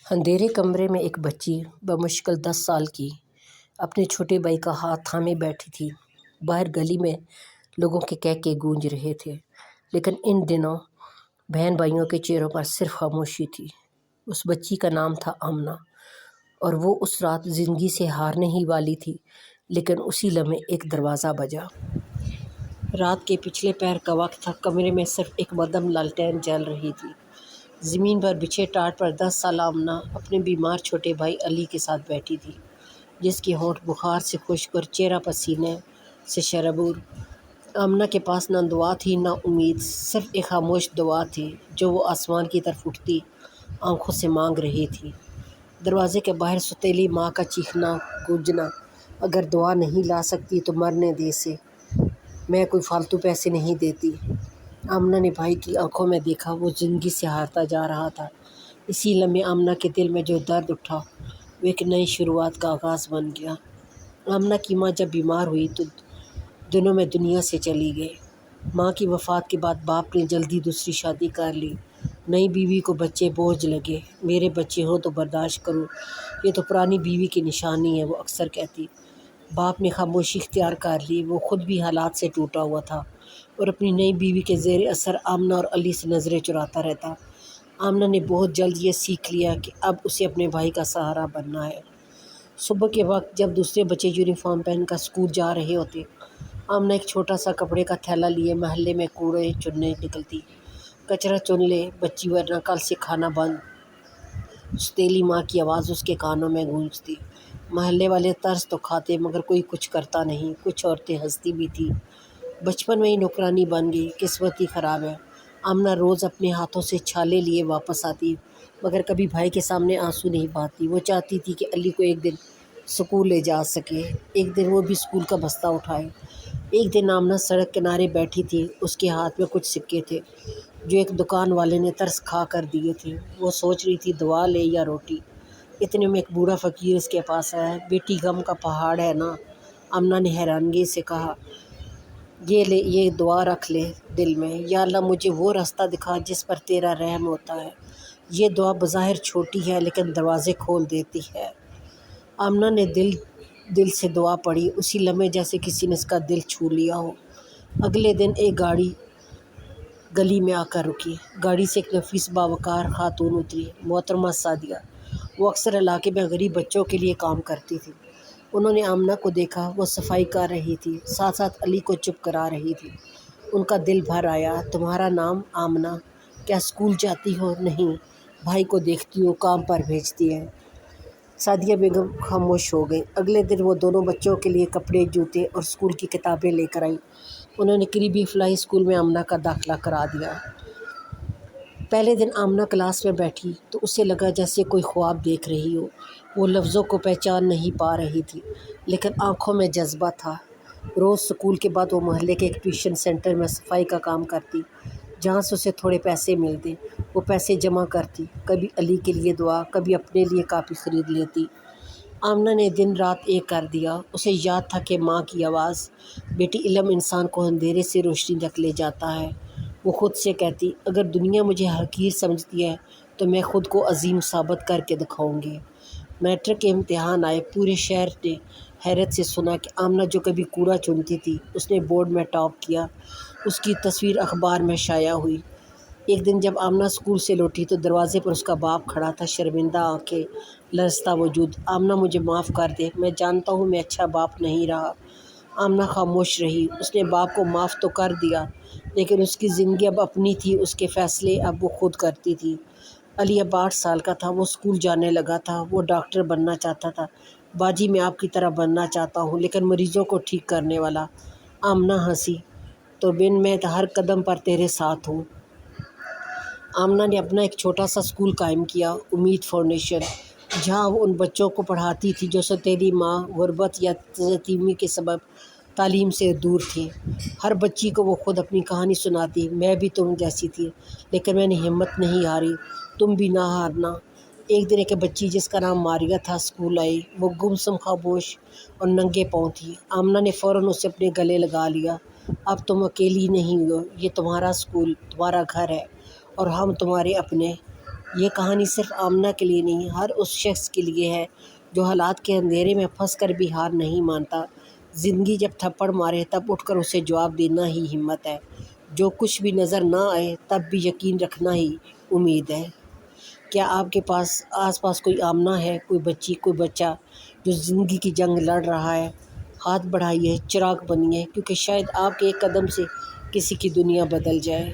اندھیرے کمرے میں ایک بچی بمشکل 10 سال کی اپنے چھوٹے بھائی کا ہاتھ تھامے بیٹھی تھی۔ باہر گلی میں لوگوں کے کہکے گونج رہے تھے، لیکن ان دنوں بہن بھائیوں کے چہروں پر صرف خاموشی تھی۔ اس بچی کا نام تھا آمنہ، اور وہ اس رات زندگی سے ہارنے ہی والی تھی، لیکن اسی لمحے ایک دروازہ بجا۔ رات کے پچھلے پہر کا وقت تھا۔ کمرے میں صرف ایک مدھم لالٹین جل رہی تھی۔ زمین پر بچھے ٹاٹ پر 10 سالہ آمنہ اپنے بیمار چھوٹے بھائی علی کے ساتھ بیٹھی تھی، جس کے ہونٹ بخار سے خشک اور چہرہ پسینے سے شرابور۔ آمنہ کے پاس نہ دعا تھی نہ امید، صرف ایک خاموش دعا تھی جو وہ آسمان کی طرف اٹھتی آنکھوں سے مانگ رہی تھی۔ دروازے کے باہر سوتیلی ماں کا چیخنا گونجا، "اگر دعا نہیں لا سکتی تو مرنے دے اسے، میں کوئی فالتو پیسے نہیں دیتی۔" آمنہ نے بھائی کی آنکھوں میں دیکھا، وہ زندگی سے ہارتا جا رہا تھا۔ اسی لمحے آمنہ کے دل میں جو درد اٹھا، وہ ایک نئی شروعات کا آغاز بن گیا۔ آمنہ کی ماں جب بیمار ہوئی تو دنوں میں دنیا سے چلی گئی۔ ماں کی وفات کے بعد باپ نے جلدی دوسری شادی کر لی۔ نئی بیوی کو بچے بوجھ لگے۔ "میرے بچے ہوں تو برداشت کروں، یہ تو پرانی بیوی کی نشانی ہے", وہ اکثر کہتی۔ باپ نے خاموشی اختیار کر لی۔ وہ خود بھی حالات سے ٹوٹا ہوا تھا اور اپنی نئی بیوی کے زیر اثر آمنہ اور علی سے نظریں چراتا رہتا۔ آمنہ نے بہت جلد یہ سیکھ لیا کہ اب اسے اپنے بھائی کا سہارا بننا ہے۔ صبح کے وقت جب دوسرے بچے یونیفارم پہن کر اسکول جا رہے ہوتے، آمنہ ایک چھوٹا سا کپڑے کا تھیلا لیے محلے میں کوڑے چننے نکلتی۔ "کچرا چن لے بچی، ورنہ کل سے کھانا بند", سوتیلی ماں کی آواز اس کے کانوں میں گونجتی۔ محلے والے ترس تو کھاتے، مگر کوئی کچھ کرتا نہیں۔ کچھ عورتیں ہنستی بھی تھیں۔ بچپن میں ہی نوکرانی بن گئی، قسمت ہی خراب ہے۔ آمنہ روز اپنے ہاتھوں سے چھالے لیے واپس آتی، مگر کبھی بھائی کے سامنے آنسو نہیں بہاتی۔ وہ چاہتی تھی کہ علی کو ایک دن اسکول لے جا سکے، ایک دن وہ بھی اسکول کا بستہ اٹھائے۔ ایک دن آمنہ سڑک کنارے بیٹھی تھی۔ اس کے ہاتھ میں کچھ سکے تھے جو ایک دکان والے نے ترس کھا کر دیے تھے۔ وہ سوچ رہی تھی دعا لے یا روٹی۔ اتنے میں ایک بوڑھا فقیر اس کے پاس آیا۔ "بیٹی، غم کا پہاڑ ہے نا؟" آمنہ نے حیرانگی سے کہا۔ "یہ لے، یہ دعا رکھ لے دل میں، یا اللہ مجھے وہ راستہ دکھا جس پر تیرا رحم ہوتا ہے۔" یہ دعا بظاہر چھوٹی ہے لیکن دروازے کھول دیتی ہے۔ آمنہ نے دل سے دعا پڑھی، اسی لمحے جیسے کسی نے اس کا دل چھو لیا ہو۔ اگلے دن ایک گاڑی گلی میں آ کر رکی۔ گاڑی سے ایک نفیس باوقار خاتون اتری، محترمہ سعدیہ۔ وہ اکثر علاقے میں غریب بچوں کے لیے کام کرتی تھی۔ انہوں نے آمنہ کو دیکھا، وہ صفائی کر رہی تھی، ساتھ ساتھ علی کو چپ کرا رہی تھی۔ ان کا دل بھر آیا۔ "تمہارا نام آمنہ، کیا اسکول جاتی ہو؟" "نہیں، بھائی کو دیکھتی ہوں، کام پر بھیجتی ہے۔" سعدیہ بیگم خاموش ہو گئیں۔ اگلے دن وہ دونوں بچوں کے لیے کپڑے، جوتے اور اسکول کی کتابیں لے کر آئیں۔ انہوں نے قریبی فلاحی اسکول میں آمنہ کا داخلہ کرا دیا۔ پہلے دن آمنہ کلاس میں بیٹھی تو اسے لگا جیسے کوئی خواب دیکھ رہی ہو۔ وہ لفظوں کو پہچان نہیں پا رہی تھی، لیکن آنکھوں میں جذبہ تھا۔ روز اسکول کے بعد وہ محلے کے ایک ٹیوشن سینٹر میں صفائی کا کام کرتی، جہاں سے اسے تھوڑے پیسے ملتے۔ وہ پیسے جمع کرتی، کبھی علی کے لیے دعا، کبھی اپنے لیے کاپی خرید لیتی۔ آمنہ نے دن رات ایک کر دیا۔ اسے یاد تھا کہ ماں کی آواز، "بیٹی، علم انسان کو اندھیرے سے روشنی تک لے جاتا ہے۔" وہ خود سے کہتی، "اگر دنیا مجھے حقیر سمجھتی ہے تو میں خود کو عظیم ثابت کر کے دکھاؤں گی۔" میٹرک کے امتحان آئے۔ پورے شہر نے حیرت سے سنا کہ آمنہ جو کبھی کوڑا چنتی تھی، اس نے بورڈ میں ٹاپ کیا۔ اس کی تصویر اخبار میں شائع ہوئی۔ ایک دن جب آمنہ اسکول سے لوٹی تو دروازے پر اس کا باپ کھڑا تھا، شرمندہ آنکھیں، لرزتا وجود۔ "آمنہ، مجھے معاف کر دے، میں جانتا ہوں میں اچھا باپ نہیں رہا۔" آمنہ خاموش رہی۔ اس نے باپ کو معاف تو کر دیا، لیکن اس کی زندگی اب اپنی تھی، اس کے فیصلے اب وہ خود کرتی تھی۔ علی اب 8 سال کا تھا، وہ اسکول جانے لگا تھا، وہ ڈاکٹر بننا چاہتا تھا۔ "باجی، میں آپ کی طرح بننا چاہتا ہوں، لیکن مریضوں کو ٹھیک کرنے والا۔" آمنہ ہنسی، "تو بن، میں ہر قدم پر تیرے ساتھ ہوں۔" آمنہ نے اپنا ایک چھوٹا سا اسکول قائم کیا، امید فاؤنڈیشن، جہاں وہ ان بچوں کو پڑھاتی تھی جو سوتیلی ماں، غربت یا یتیمی کے سبب تعلیم سے دور تھیں۔ ہر بچی کو وہ خود اپنی کہانی سناتی، "میں بھی تم جیسی تھی، لیکن میں نے ہمت نہیں ہاری، تم بھی نہ ہارنا۔" ایک دن ایک بچی جس کا نام ماریہ تھا اسکول آئی۔ وہ گمسم، خاموش اور ننگے پاؤں تھی۔ آمنہ نے فوراً اسے اپنے گلے لگا لیا۔ "اب تم اکیلی نہیں ہو، یہ تمہارا اسکول، تمہارا گھر ہے، اور ہم تمہارے اپنے یہ کہانی صرف آمنہ کے لیے نہیں، ہر اس شخص کے لیے ہے جو حالات کے اندھیرے میں پھنس کر بھی ہار نہیں مانتا۔ زندگی جب تھپڑ مارے تب اٹھ کر اسے جواب دینا ہی ہمت ہے۔ جو کچھ بھی نظر نہ آئے تب بھی یقین رکھنا ہی امید ہے۔ کیا آپ کے آس پاس کوئی آمنہ ہے، کوئی بچی، کوئی بچہ جو زندگی کی جنگ لڑ رہا ہے؟ ہاتھ بڑھائیے، چراغ بنیے، کیونکہ شاید آپ کے ایک قدم سے کسی کی دنیا بدل جائے۔